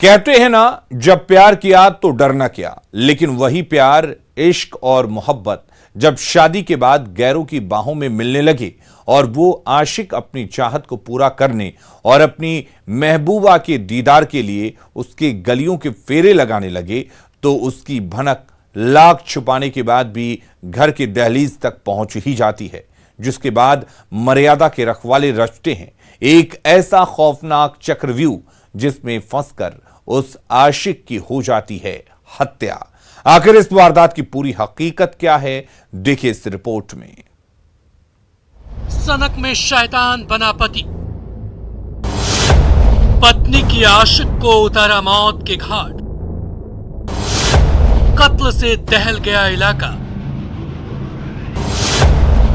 कहते हैं ना, जब प्यार किया तो डरना क्या। लेकिन वही प्यार, इश्क और मोहब्बत जब शादी के बाद गैरों की बाहों में मिलने लगे और वो आशिक अपनी चाहत को पूरा करने और अपनी महबूबा के दीदार के लिए उसके गलियों के फेरे लगाने लगे, तो उसकी भनक लाख छुपाने के बाद भी घर के दहलीज तक पहुंच ही जाती है, जिसके बाद मर्यादा के रखवाले रचते हैं एक ऐसा खौफनाक चक्रव्यूह जिसमें फंसकर उस आशिक की हो जाती है हत्या। आखिर इस वारदात की पूरी हकीकत क्या है, देखिए इस रिपोर्ट में। सनक में शैतान बना पति, पत्नी की आशिक को उतारा मौत के घाट, कत्ल से दहल गया इलाका,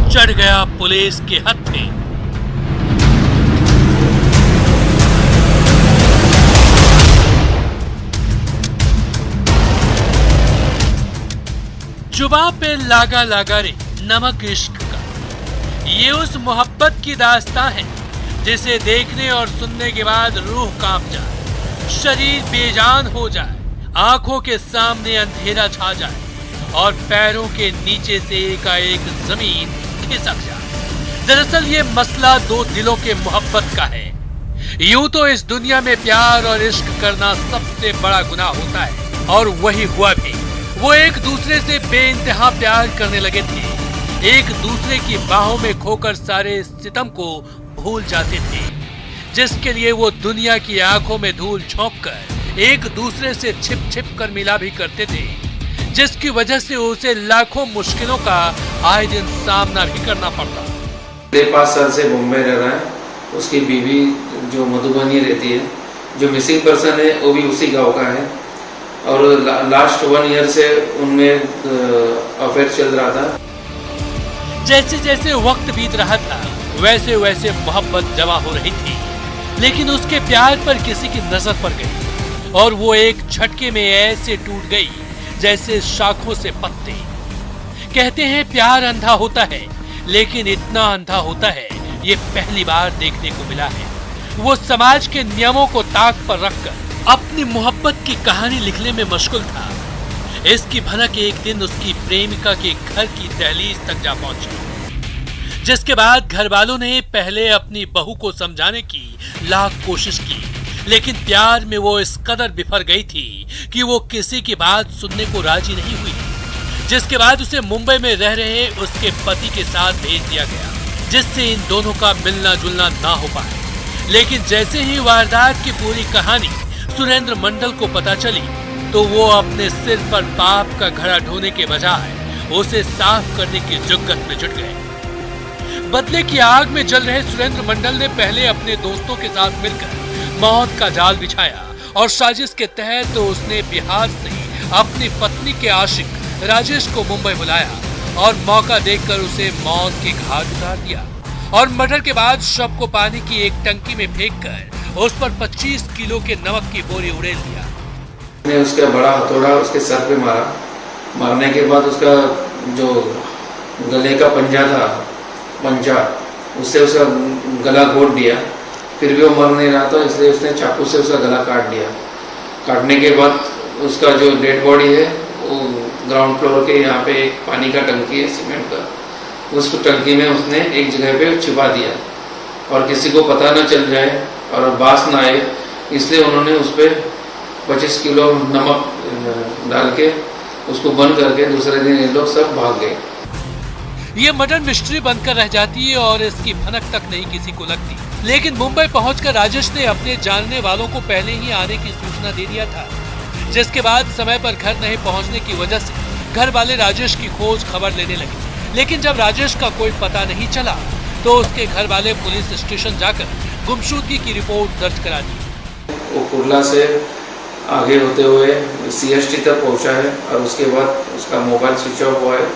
चढ़ गया पुलिस के हत्थे। जुबां पे लागा लागा रे नमक इश्क का, ये उस मोहब्बत की दास्तां है जिसे देखने और सुनने के बाद रूह कांप जाए, शरीर बेजान हो जाए, आंखों के सामने अंधेरा छा जाए और पैरों के नीचे से एकाएक जमीन खिसक जाए। दरअसल ये मसला दो दिलों के मोहब्बत का है। यूं तो इस दुनिया में प्यार और इश्क करना सबसे बड़ा गुनाह होता है, और वही हुआ भी। वो एक दूसरे से बेइंतहा प्यार करने लगे थे, एक दूसरे की बाहों में खोकर सारे सितम को भूल जाते थे, जिसके लिए वो दुनिया की आंखों में धूल झोंककर एक दूसरे से छिप छिप कर मिला भी करते थे, जिसकी वजह से उसे लाखों मुश्किलों का आए दिन सामना भी करना पड़ता। 5 साल से मुंबई रह रहा है, उसकी बीवी जो मधुबनी रहती है, जो मिसिंग पर्सन है वो भी उसी गांव का है, और लास्ट 1 ईयर से उनमें अफेयर चल रहा था। जैसे जैसे वक्त बीत रहा था वैसे वैसे मोहब्बत जमा हो रही थी, लेकिन उसके प्यार पर किसी की नजर पड़ गई और वो एक झटके में ऐसे टूट गई जैसे शाखों से पत्ते। कहते हैं प्यार अंधा होता है, लेकिन इतना अंधा होता है ये पहली बार देखने को मिला है। वो समाज के नियमों को ताक पर रखकर अपनी मोहब्बत की कहानी लिखने में मशगूल था। इसकी भनक एक दिन उसकी प्रेमिका के घर की दहलीज तक जा पहुंची, जिसके बाद घर वालों ने पहले अपनी बहू को समझाने की लाख कोशिश की, लेकिन प्यार में वो इस कदर बिफर गई थी कि वो किसी की बात सुनने को राजी नहीं हुई, जिसके बाद उसे मुंबई में रह रहे उसके पति के साथ भेज दिया गया, जिससे इन दोनों का मिलना जुलना ना हो पाए। लेकिन जैसे ही वारदात की पूरी कहानी सुरेंद्र मंडल को पता चली, तो वो अपने सिर पर पाप का घड़ा ढोने के बजाय उसे साफ करने की जुगत में जुट गए। बदले की आग में जल रहे सुरेंद्र मंडल ने पहले अपने दोस्तों के साथ मिलकर मौत का जाल बिछाया, और साजिश के तहत तो उसने बिहार से अपनी पत्नी के आशिक राजेश को मुंबई बुलाया और मौका देखकर उसे मौत के घाट उतार दिया, और मर्डर के बाद शव को पानी की एक टंकी में फेंककर उस पर 25 किलो के नमक की बोरी उड़ेल दिया। ने उसका बड़ा हथौड़ा उसके सर पे मारा। मारने के बाद उसका जो गले का पंजा उससे उसका गला घोट दिया। फिर भी वो मर नहीं रहा था, इसलिए उसने चाकू से उसका गला काट दिया। काटने के बाद उसका जो डेड बॉडी है वो ग्राउंड फ्लोर के यहाँ पे एक पानी का टंकी है सीमेंट का, उस टंकी में उसने एक जगह पे छिपा दिया, और किसी को पता न चल जाए और बास ना आए, इसलिए उन्होंने उस पर 25 किलो नमक डाल के उसको बंद करके दूसरे दिन ये लोग सब भाग गए। ये मर्डर मिस्ट्री बनकर रह जाती है और इसकी भनक तक नहीं किसी को लगती। लेकिन मुंबई पहुंचकर राजेश ने अपने जानने वालों को पहले ही आने की सूचना दे दिया था, जिसके बाद समय पर घर नहीं पहुंचने की वजह से घर वाले राजेश की खोज खबर लेने लगे। लेकिन जब राजेश का कोई पता नहीं चला, तो उसके घर वाले पुलिस स्टेशन जाकर गुमशुदगी की रिपोर्ट दर्ज करा दी। वो कुर्ला से आगे होते हुए CST तक पहुंचा है, और उसके बाद उसका मोबाइल स्विच ऑफ हुआ है,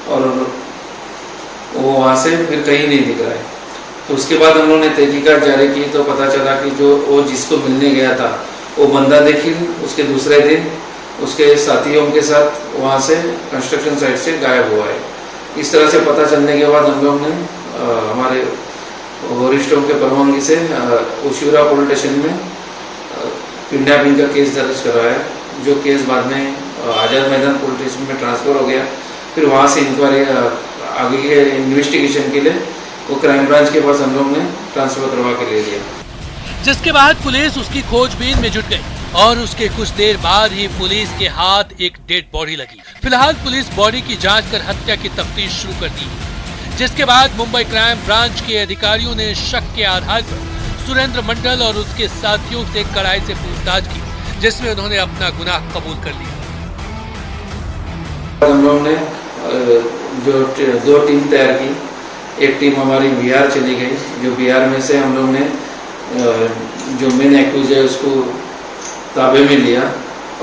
और वो वहाँ से फिर कहीं नहीं दिख रहा है। तो उसके बाद हम लोगों ने तहकीकात जारी की, तो पता चला कि जो वो जिसको मिलने गया था वो बंदा देखी उसके दूसरे दिन उसके साथियों के साथ वहाँ से कंस्ट्रक्शन साइट से गायब हुआ है। इस तरह से पता चलने के बाद हम लोग ने हमारे वरिष्ठों के परवानगी से उशिरा पुलिस स्टेशन में किडनैपिंग का केस दर्ज करवाया, जो केस बाद में आज़ाद मैदान पुलिस स्टेशन में ट्रांसफ़र हो गया। फिर वहाँ से इंक्वायरी आगे के इन्वेस्टिगेशन के लिए वो क्राइम ब्रांच के पास हम लोग ने ट्रांसफ़र करवा के ले लिया। जिसके बाद पुलिस उसकी खोजबीन में जुट गई और उसके कुछ देर बाद ही पुलिस के हाथ एक डेड बॉडी लगी। फिलहाल पुलिस बॉडी की जांच कर हत्या की तफ्तीश शुरू कर दी, जिसके बाद मुंबई क्राइम ब्रांच के अधिकारियों ने शक के आधार पर सुरेंद्र मंडल और उसके साथियों से कड़ाई से पूछताछ की, जिसमें उन्होंने अपना गुनाह कबूल कर लिया। हम लोगों ने जो 2 टीम तैयार की, एक टीम हमारी बिहार चली गई, जो बिहार में से हम लोग ने जो मेन एक्यूज है उसको ताबे में लिया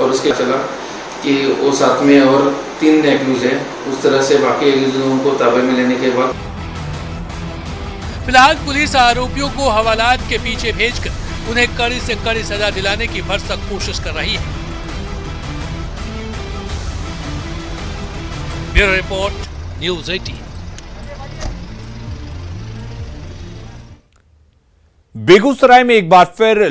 और उसके चला कि वो साथ में और 3 एक्यूज है। उस तरह से बाकी एक्यूजों को ताबे में लेने के बाद फिलहाल पुलिस आरोपियों को हवालात के पीछे भेजकर उन्हें कड़ी से कड़ी सजा दिलाने की भरसक कोशिश कर रही है। Bureau report, news 18। बेगूसराय में एक बार फिर